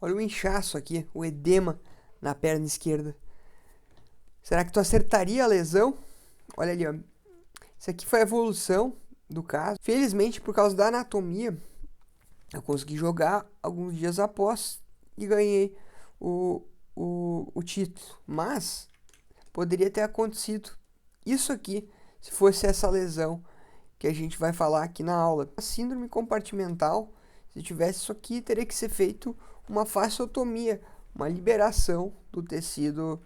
Olha o inchaço aqui, o edema na perna esquerda. Será que tu acertaria a lesão? Olha ali, ó. Isso aqui foi a evolução do caso. Felizmente, por causa da anatomia, eu consegui jogar alguns dias após e ganhei o, o título. Mas poderia ter acontecido isso aqui se fosse essa lesão que a gente vai falar aqui na aula. A síndrome compartimental, se tivesse isso aqui, teria que ser feito uma fasciotomia, uma liberação do tecido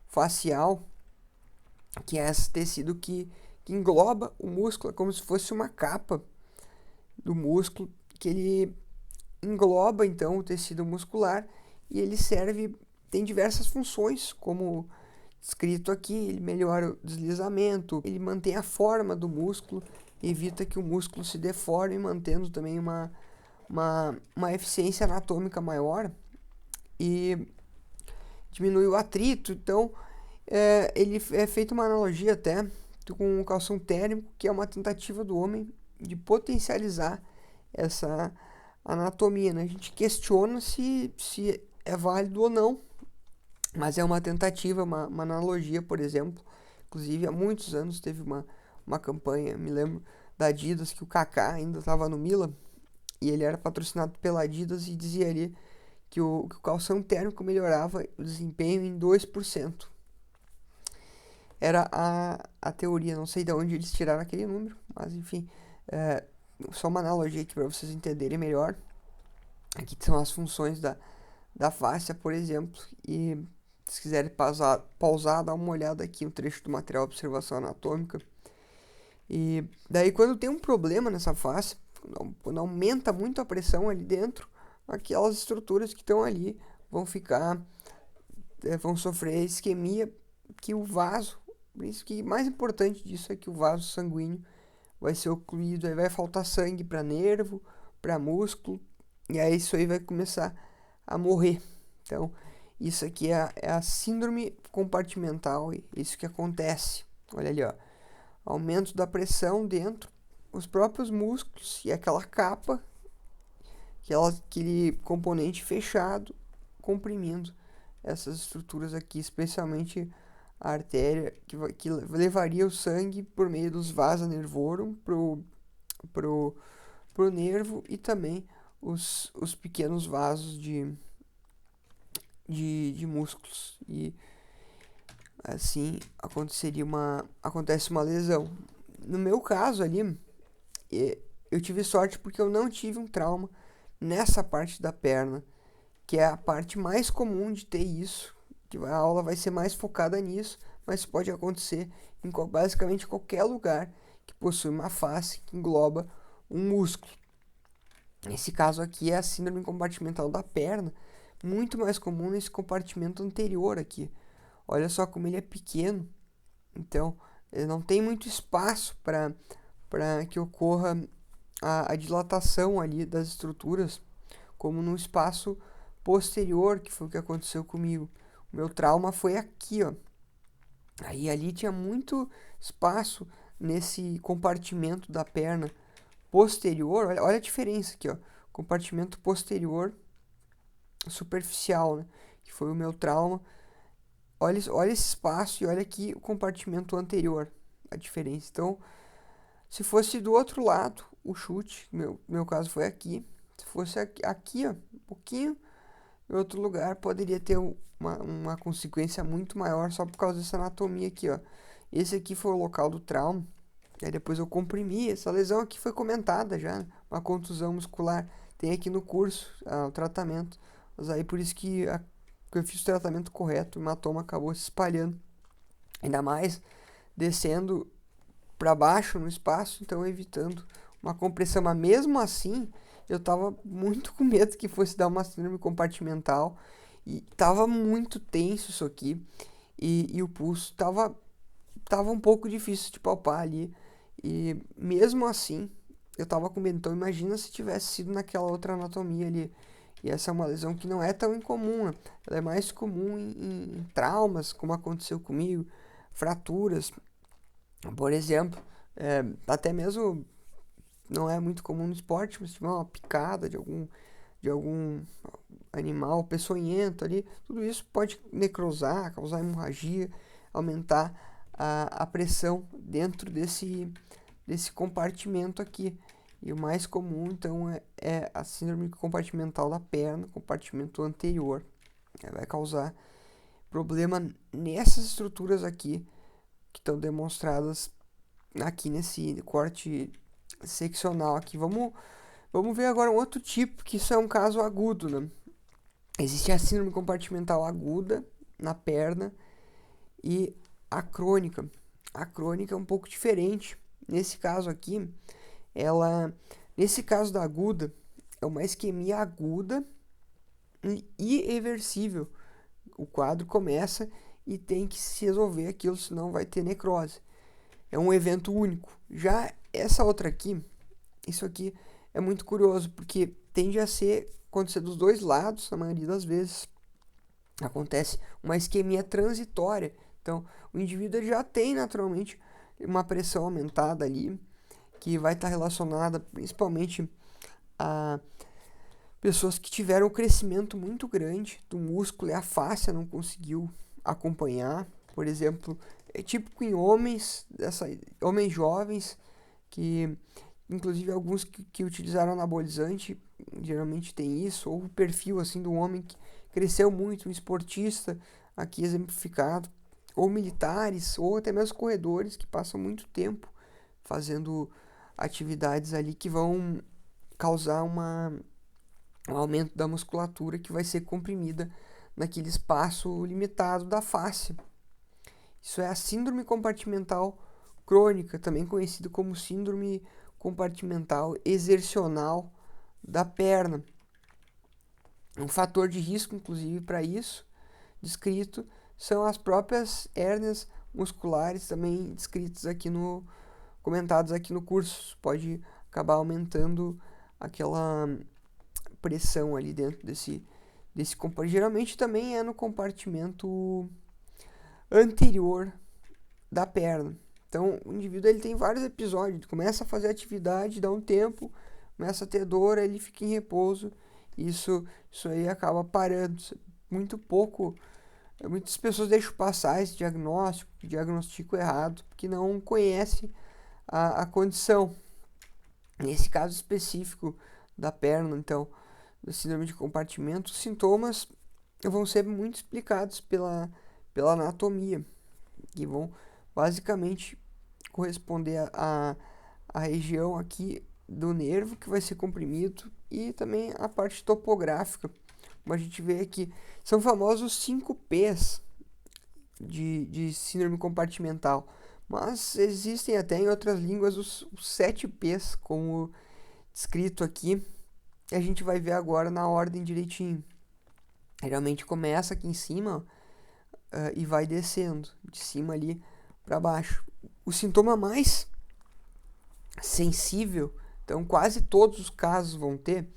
facial, que é esse tecido que engloba o músculo, é como se fosse uma capa do músculo, que ele engloba então o tecido muscular e ele serve, tem diversas funções, como descrito aqui, ele melhora o deslizamento, ele mantém a forma do músculo, evita que o músculo se deforme, mantendo também uma eficiência anatômica maior e diminui o atrito. Então, ele é feita uma analogia até com o calção térmico, que é uma tentativa do homem de potencializar essa anatomia, né? A gente questiona se é válido ou não, mas é uma tentativa, uma analogia, por exemplo. Inclusive, há muitos anos teve uma campanha, me lembro, da Adidas, que o Kaká ainda estava no Milan, e ele era patrocinado pela Adidas e dizia ali que o calção térmico melhorava o desempenho em 2%. Era a teoria, não sei de onde eles tiraram aquele número, mas enfim, é, só uma analogia aqui para vocês entenderem melhor. Aqui são as funções da fáscia, por exemplo, e se quiserem pausar, dá uma olhada aqui no trecho do material de observação anatômica. E daí quando tem um problema nessa face, quando aumenta muito a pressão ali dentro, aquelas estruturas que estão ali vão ficar, vão sofrer isquemia, que o vaso, por isso que mais importante disso é que o vaso sanguíneo vai ser ocluído, aí vai faltar sangue para nervo, para músculo, e aí isso aí vai começar a morrer. Então, isso aqui é a síndrome compartimental, e isso que acontece. Olha ali, ó. Aumento da pressão dentro, os próprios músculos e aquela capa, aquele componente fechado, comprimindo essas estruturas aqui, especialmente a artéria que levaria o sangue por meio dos vasa nervorum pro, pro nervo e também os pequenos vasos de músculos. E assim acontece uma lesão. No meu caso ali, eu tive sorte porque eu não tive um trauma nessa parte da perna, que é a parte mais comum de ter isso, que a aula vai ser mais focada nisso, mas pode acontecer em basicamente qualquer lugar que possui uma face que engloba um músculo. Nesse caso aqui é a síndrome compartimental da perna, muito mais comum nesse compartimento anterior aqui. Olha só como ele é pequeno, então ele não tem muito espaço para que ocorra a dilatação ali das estruturas, como no espaço posterior, que foi o que aconteceu comigo. O meu trauma foi aqui, ó. Aí ali tinha muito espaço nesse compartimento da perna posterior. Olha a diferença aqui, ó. Compartimento posterior superficial, né? Que foi o meu trauma. Olha esse espaço e olha aqui o compartimento anterior. A diferença. Então, se fosse do outro lado, o chute, meu caso foi aqui. Se fosse aqui, ó, um pouquinho em outro lugar, poderia ter uma consequência muito maior só por causa dessa anatomia aqui, ó. Esse aqui foi o local do trauma. Aí depois eu comprimi. Essa lesão aqui foi comentada já, né? Uma contusão muscular. Tem aqui no curso o tratamento. Mas aí por isso que eu fiz o tratamento correto, o hematoma acabou se espalhando. Ainda mais descendo para baixo no espaço, então evitando uma compressão. Mas mesmo assim, eu tava muito com medo que fosse dar uma síndrome compartimental e tava muito tenso isso aqui e o pulso tava um pouco difícil de palpar ali e mesmo assim eu tava com medo. Então imagina se tivesse sido naquela outra anatomia ali. E essa é uma lesão que não é tão incomum, né? Ela é mais comum em traumas, como aconteceu comigo, fraturas, por exemplo, até mesmo não é muito comum no esporte, mas se tiver uma picada de de algum animal peçonhento ali, tudo isso pode necrosar, causar hemorragia, aumentar a pressão dentro desse compartimento aqui. E o mais comum, então, é a síndrome compartimental da perna, compartimento anterior. Vai causar problema nessas estruturas aqui, que estão demonstradas aqui nesse corte seccional aqui. Vamos ver agora um outro tipo, que isso é um caso agudo, né? Existe a síndrome compartimental aguda na perna e a crônica. A crônica é um pouco diferente. Nesse caso aqui, nesse caso da aguda, é uma isquemia aguda e irreversível. O quadro começa e tem que se resolver aquilo, senão vai ter necrose. É um evento único. Já essa outra aqui, isso aqui é muito curioso, porque tende a acontecer dos dois lados, na maioria das vezes. Acontece uma isquemia transitória. Então, o indivíduo já tem naturalmente uma pressão aumentada ali, que vai estar relacionada principalmente a pessoas que tiveram um crescimento muito grande do músculo e a fáscia não conseguiu acompanhar. Por exemplo, é típico em homens jovens, que inclusive alguns que utilizaram anabolizante, geralmente tem isso, ou o perfil assim do homem que cresceu muito, um esportista, aqui exemplificado, ou militares, ou até mesmo corredores que passam muito tempo fazendo atividades ali que vão causar um aumento da musculatura que vai ser comprimida naquele espaço limitado da face. Isso é a síndrome compartimental crônica, também conhecido como síndrome compartimental exercional da perna. Um fator de risco, inclusive, para isso, descrito, são as próprias hérnias musculares, também descritas aqui comentados aqui no curso. Pode acabar aumentando aquela pressão ali dentro desse compartimento. Geralmente também é no compartimento anterior da perna. Então, o indivíduo ele tem vários episódios, ele começa a fazer atividade, dá um tempo, começa a ter dor, ele fica em repouso, isso aí acaba parando. Muito pouco, muitas pessoas deixam passar esse diagnóstico errado, porque não conhece a condição. Nesse caso específico da perna, então, da síndrome de compartimento, os sintomas vão ser muito explicados pela anatomia, que vão basicamente corresponder à região aqui do nervo que vai ser comprimido e também a parte topográfica. Como a gente vê aqui, são famosos 5 P's de síndrome compartimental, mas existem até em outras línguas os 7 P's, como descrito aqui, e a gente vai ver agora na ordem direitinho. Geralmente começa aqui em cima, e vai descendo de cima ali para baixo. O sintoma mais sensível, então quase todos os casos vão ter,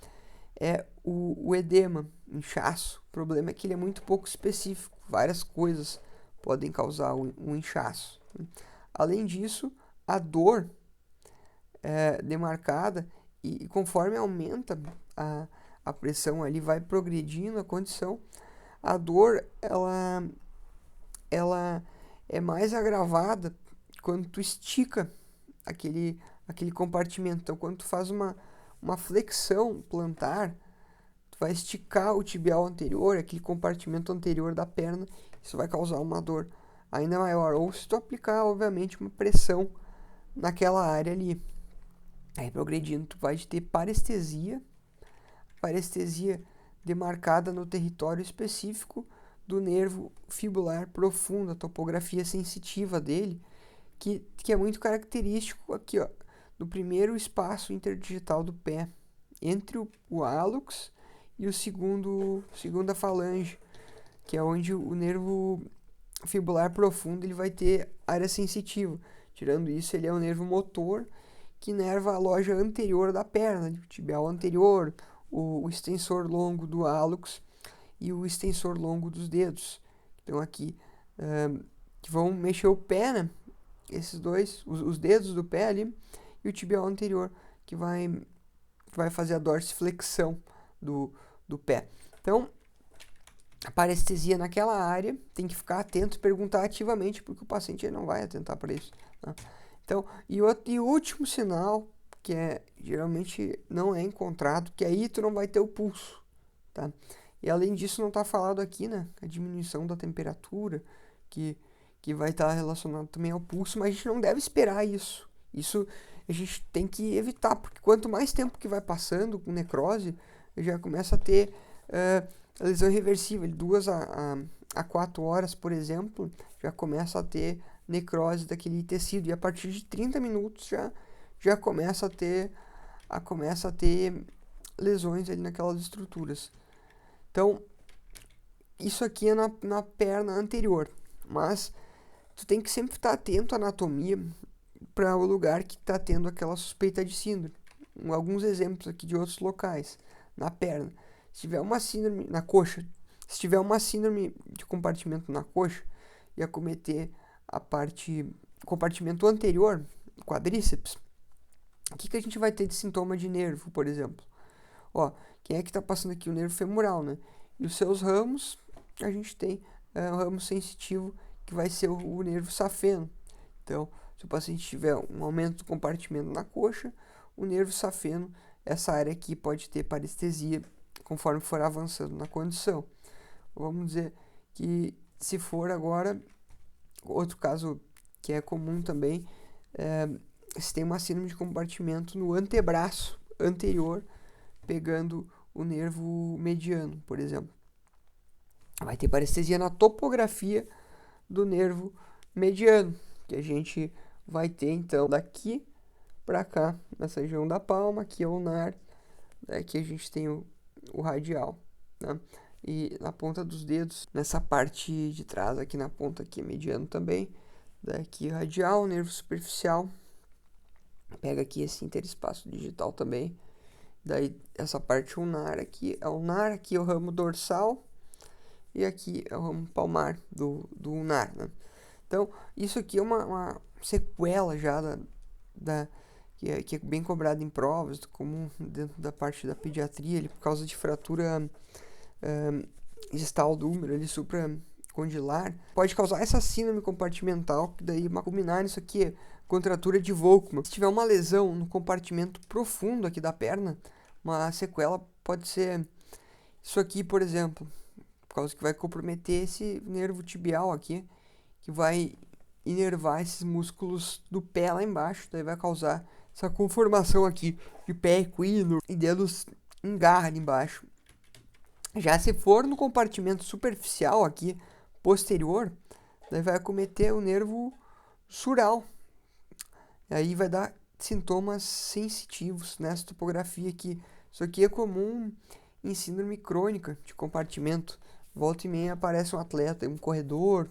é o edema, inchaço. O problema é que ele é muito pouco específico, várias coisas podem causar um inchaço. Além disso, a dor é demarcada e conforme aumenta a pressão ali, vai progredindo a condição, a dor ela é mais agravada quando tu estica aquele compartimento. Então, quando tu faz uma flexão plantar, tu vai esticar o tibial anterior, aquele compartimento anterior da perna, isso vai causar uma dor ainda maior. Ou se tu aplicar, obviamente, uma pressão naquela área ali. Aí, progredindo, tu vai ter parestesia demarcada no território específico do nervo fibular profundo, a topografia sensitiva dele, que é muito característico aqui, ó, no primeiro espaço interdigital do pé, entre o hálux e o segunda falange, que é onde o nervo fibular profundo ele vai ter área sensitiva. Tirando isso, ele é um nervo motor que inerva a loja anterior da perna, o tibial anterior, o extensor longo do hálux e o extensor longo dos dedos. Então aqui, que vão mexer o pé, né? Esses dois, os dedos do pé ali, e o tibial anterior, que vai fazer a dorsiflexão do pé. Então, a parestesia naquela área, tem que ficar atento e perguntar ativamente, porque o paciente não vai atentar para isso, né? Então, e o último sinal, que geralmente não é encontrado, que aí tu não vai ter o pulso, tá? E além disso, não está falado aqui, né? A diminuição da temperatura, que vai estar relacionado também ao pulso, mas a gente não deve esperar isso. Isso a gente tem que evitar, porque quanto mais tempo que vai passando com necrose, já começa a ter lesão irreversível. 2 a 4 horas, por exemplo, já começa a ter necrose daquele tecido, e a partir de 30 minutos já começa a ter lesões ali naquelas estruturas. Então, isso aqui é na perna anterior, mas tu tem que sempre estar atento à anatomia para o lugar que está tendo aquela suspeita de síndrome. Alguns exemplos aqui de outros locais. Na perna, se tiver uma síndrome na coxa, se tiver uma síndrome de compartimento na coxa e acometer compartimento anterior, quadríceps, o que a gente vai ter de sintoma de nervo, por exemplo? Ó, quem é que está passando aqui? O nervo femoral, né? E os seus ramos, a gente tem um ramo sensitivo, que vai ser o nervo safeno. Então, se o paciente tiver um aumento do compartimento na coxa, o nervo safeno, essa área aqui pode ter parestesia conforme for avançando na condição. Vamos dizer que se for agora, outro caso que é comum também, se tem uma síndrome de compartimento no antebraço anterior, pegando o nervo mediano, por exemplo. Vai ter parestesia na topografia do nervo mediano, que a gente vai ter então daqui para cá, nessa região da palma, aqui é o ulnar, aqui a gente tem o radial, né? E na ponta dos dedos, nessa parte de trás, aqui na ponta aqui é mediano também, daqui radial, nervo superficial, pega aqui esse interespaço digital também, daí essa parte ulnar aqui é o ramo dorsal, e aqui é o ramo palmar do ulnar, né? Então, isso aqui é uma sequela já que é bem cobrada em provas, comum dentro da parte da pediatria, ele, por causa de fratura distal do húmero, ele supracondilar, pode causar essa síndrome compartimental, que daí culminar nisso aqui é contratura de Volkmann. Se tiver uma lesão no compartimento profundo aqui da perna, uma sequela pode ser isso aqui, por exemplo, por causa que vai comprometer esse nervo tibial aqui, que vai inervar esses músculos do pé lá embaixo, daí vai causar essa conformação aqui de pé equino e dedos em garra ali embaixo. Já se for no compartimento superficial aqui, posterior, daí vai acometer o nervo sural. E aí vai dar sintomas sensitivos nessa topografia aqui. Isso aqui é comum em síndrome crônica de compartimento. Volta e meia aparece um atleta, um corredor,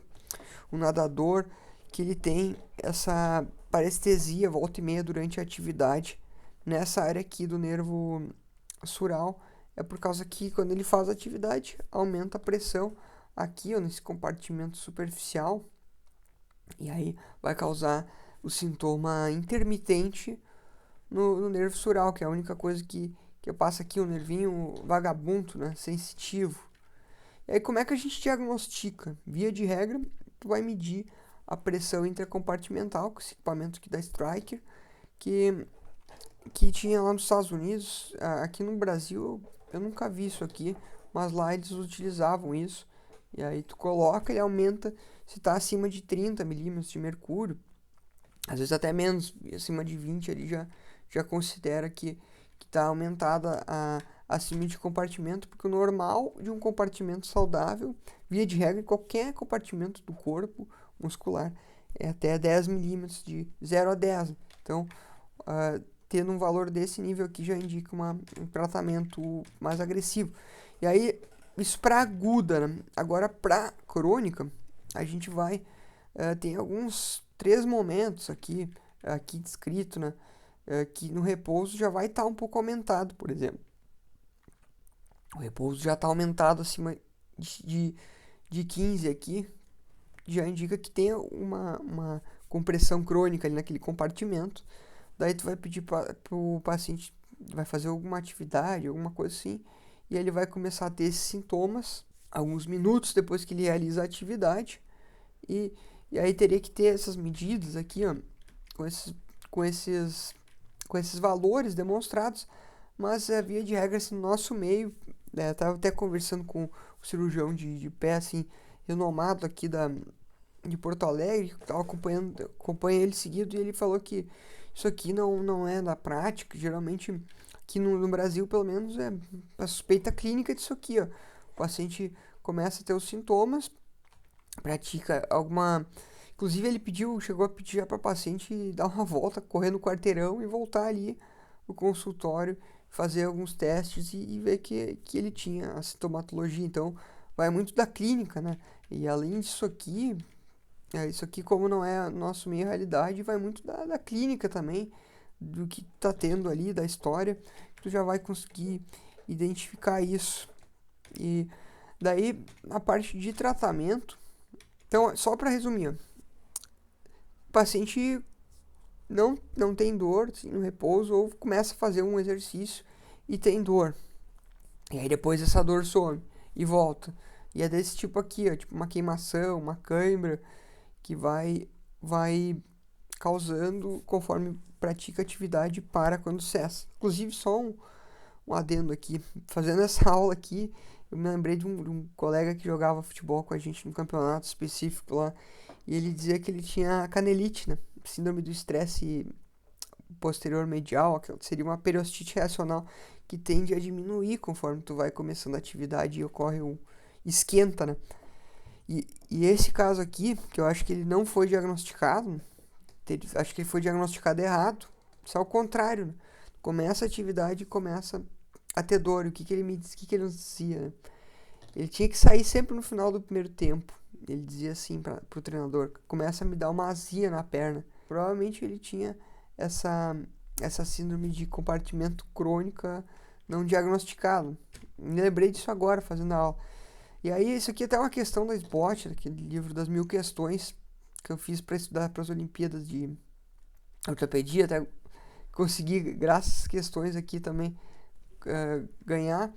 um nadador, que ele tem essa parestesia volta e meia durante a atividade nessa área aqui do nervo sural. É por causa que quando ele faz atividade, aumenta a pressão aqui, ó, nesse compartimento superficial, e aí vai causar o sintoma intermitente no nervo sural, que é a única coisa que passa aqui, o nervinho vagabundo, né, sensitivo. E aí como é que a gente diagnostica? Via de regra, tu vai medir a pressão intracompartimental com esse equipamento aqui da Stryker, que tinha lá nos Estados Unidos. Aqui no Brasil eu nunca vi isso aqui, mas lá eles utilizavam isso. E aí tu coloca, ele aumenta, se está acima de 30 milímetros de mercúrio, às vezes até menos, acima de 20 ali já considera que está aumentada acima de compartimento, porque o normal de um compartimento saudável, via de regra, em qualquer compartimento do corpo muscular, é até 10 milímetros, de 0 a 10. Então, tendo um valor desse nível aqui já indica um tratamento mais agressivo. E aí, isso para aguda, né? Agora, para crônica, a gente vai... tem alguns 3 momentos aqui descrito, né? Que no repouso já vai estar um pouco aumentado, por exemplo. O repouso já está aumentado acima de 15 aqui, já indica que tem uma compressão crônica ali naquele compartimento. Daí tu vai pedir para o paciente, vai fazer alguma atividade, alguma coisa assim, e ele vai começar a ter esses sintomas alguns minutos depois que ele realiza a atividade, e, e aí teria que ter essas medidas aqui, ó, com esses, com esses, com esses valores demonstrados, mas via de regra, assim, no nosso meio, tava até conversando com o cirurgião de pé, assim, renomado aqui de Porto Alegre, tava acompanha ele seguido, e ele falou que isso aqui não é da prática, geralmente aqui no Brasil, pelo menos, é a suspeita clínica disso aqui, ó. O paciente começa a ter os sintomas, pratica alguma. Inclusive ele chegou a pedir para o paciente dar uma volta, correr no quarteirão e voltar ali no consultório, fazer alguns testes e ver que ele tinha a sintomatologia. Então vai muito da clínica, né? E além disso aqui, isso aqui como não é nosso meio realidade, vai muito da clínica também, do que tá tendo ali, da história, tu já vai conseguir identificar isso. E daí a parte de tratamento. Então, só para resumir, o paciente não tem dor assim, no repouso ou começa a fazer um exercício e tem dor. E aí depois essa dor some e volta. E é desse tipo aqui, ó, tipo uma queimação, uma cãibra que vai causando conforme pratica a atividade para quando cessa. Inclusive, só um adendo aqui, fazendo essa aula aqui, eu me lembrei de um colega que jogava futebol com a gente num campeonato específico lá, e ele dizia que ele tinha canelite, né? Síndrome do estresse posterior medial, que seria uma periostite reacional que tende a diminuir conforme tu vai começando a atividade e ocorre esquenta, né? E esse caso aqui, que eu acho que ele não foi diagnosticado, acho que ele foi diagnosticado errado, isso é o contrário, né? Começa a atividade e começa a ter dor. O que ele me disse, que ele nos dizia, né? Ele tinha que sair sempre no final do primeiro tempo. Ele dizia assim pro treinador: começa a me dar uma azia na perna. Provavelmente ele tinha essa síndrome de compartimento crônica não diagnosticado. Me lembrei disso agora, fazendo a aula. E aí, isso aqui é até uma questão da SBOT, daquele livro das 1000 questões que eu fiz para estudar para as Olimpíadas de ortopedia. Até consegui, graças às questões aqui também, ganhar.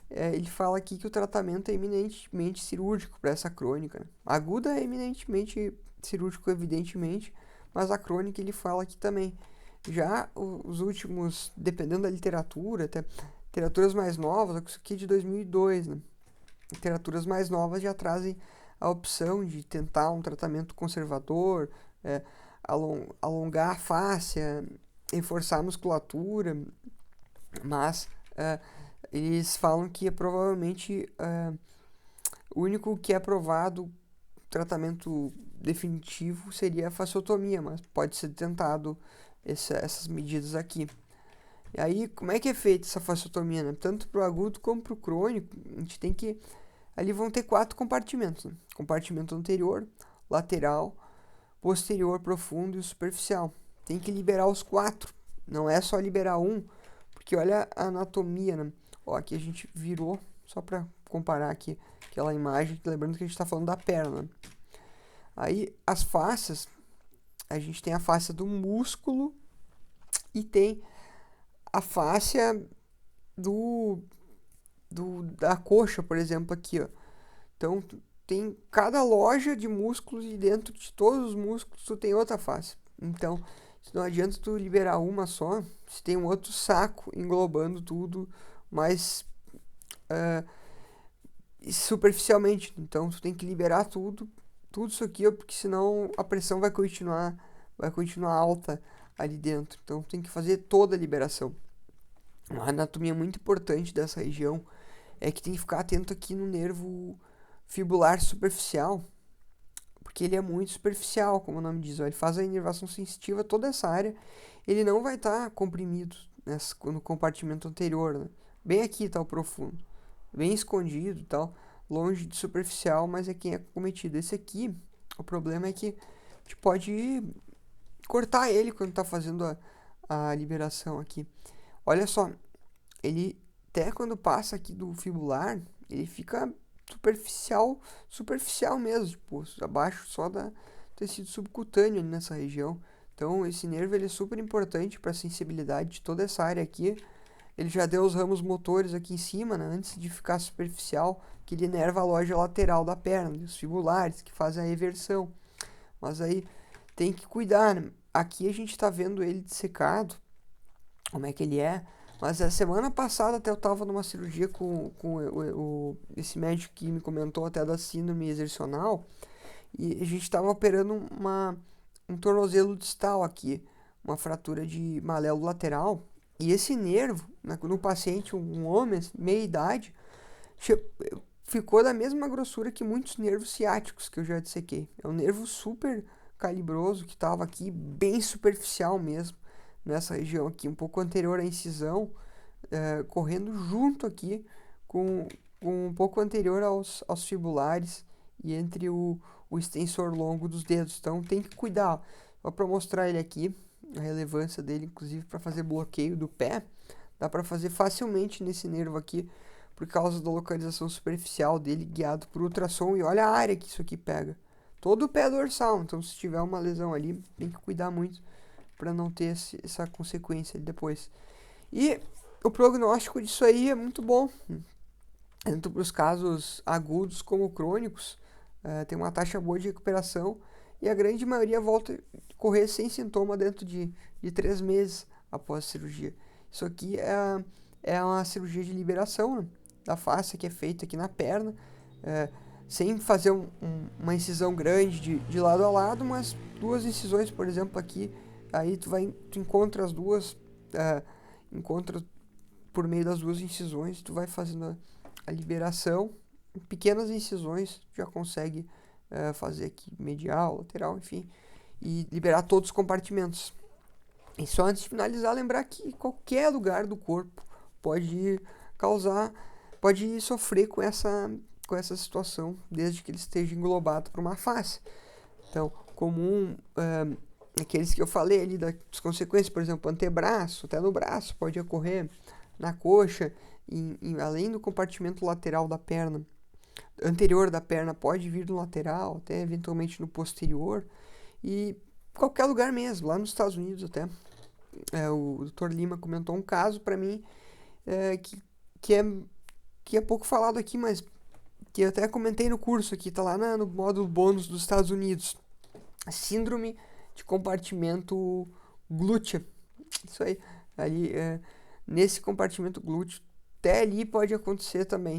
Ele fala aqui que o tratamento é eminentemente cirúrgico para essa crônica, né? Aguda é eminentemente cirúrgico, evidentemente, mas a crônica ele fala aqui também. Já os últimos, dependendo da literatura, até literaturas mais novas, isso aqui é de 2002, né? Literaturas mais novas já trazem a opção de tentar um tratamento conservador, alongar a fáscia, reforçar a musculatura, mas eles falam que provavelmente o único que é aprovado tratamento definitivo seria a fasciotomia, mas pode ser tentado essas medidas aqui. E aí, como é que é feita essa fasciotomia, né? Tanto para o agudo como para o crônico, a gente tem que... Ali vão ter 4 compartimentos, né? Compartimento anterior, lateral, posterior, profundo e superficial. Tem que liberar os 4, não é só liberar um, porque olha a anatomia, né? Ó, aqui a gente virou, só para comparar aqui aquela imagem, lembrando que a gente está falando da perna. Aí, as fáscias, a gente tem a fáscia do músculo e tem a fáscia da coxa, por exemplo, aqui, ó. Então, tem cada loja de músculos e dentro de todos os músculos tu tem outra fáscia. Então, não adianta tu liberar uma só, se tem um outro saco englobando tudo, mas superficialmente. Então, tu tem que liberar tudo isso aqui, ó, porque senão a pressão vai continuar alta ali dentro. Então, tem que fazer toda a liberação. Uma anatomia muito importante dessa região é que tem que ficar atento aqui no nervo fibular superficial, porque ele é muito superficial, como o nome diz. Ó, ele faz a inervação sensitiva toda essa área. Ele não vai estar comprimido no compartimento anterior, né? Bem aqui está o profundo, bem escondido e tal, longe de superficial, mas é quem é cometido. Esse aqui, o problema é que a gente pode cortar ele quando está fazendo a liberação aqui. Olha só, ele até quando passa aqui do fibular, ele fica superficial mesmo, tipo, abaixo só da tecido subcutâneo nessa região. Então, esse nervo ele é super importante para a sensibilidade de toda essa área aqui. ele já deu os ramos motores aqui em cima, né, antes de ficar superficial, que ele inerva a loja lateral da perna, os fibulares, que fazem a reversão. Mas aí tem que cuidar, né? Aqui a gente tá vendo ele dissecado, como é que ele é. Mas a semana passada até eu tava numa cirurgia com esse médico que me comentou até da síndrome exercional. E a gente tava operando um tornozelo distal aqui, uma fratura de malelo lateral. E esse nervo, no paciente, um homem, meia idade, ficou da mesma grossura que muitos nervos ciáticos que eu já dissequei. É um nervo super calibroso que estava aqui, bem superficial mesmo, nessa região aqui, um pouco anterior à incisão, correndo junto aqui com um pouco anterior aos fibulares e entre o extensor longo dos dedos. Então tem que cuidar. Só para mostrar ele aqui, a relevância dele, inclusive para fazer bloqueio do pé, dá para fazer facilmente nesse nervo aqui, por causa da localização superficial dele, guiado por ultrassom. E olha a área que isso aqui pega. Todo o pé dorsal. Então, se tiver uma lesão ali, tem que cuidar muito para não ter essa consequência depois. E o prognóstico disso aí é muito bom, tanto para os casos agudos como crônicos. Tem uma taxa boa de recuperação e a grande maioria volta a correr sem sintoma dentro de 3 meses após a cirurgia. Isso aqui é uma cirurgia de liberação, né, da face que é feita aqui na perna, sem fazer uma incisão grande de lado a lado, mas 2 incisões, por exemplo, aqui, aí tu encontra as duas, encontra por meio das 2 incisões, tu vai fazendo a liberação, pequenas incisões, já consegue fazer aqui medial, lateral, enfim, e liberar todos os compartimentos. E só antes de finalizar, lembrar que qualquer lugar do corpo pode sofrer com essa situação, desde que ele esteja englobado por uma face. Então, comum, aqueles que eu falei ali das consequências, por exemplo, antebraço, até no braço, pode ocorrer na coxa, além do compartimento lateral da perna, anterior da perna, pode vir no lateral, até eventualmente no posterior, e qualquer lugar mesmo, lá nos Estados Unidos até. O Dr. Lima comentou um caso para mim que é pouco falado aqui, mas que eu até comentei no curso aqui, tá lá no módulo bônus dos Estados Unidos. Síndrome de compartimento glúteo. Isso aí. Ali, nesse compartimento glúteo, até ali pode acontecer também.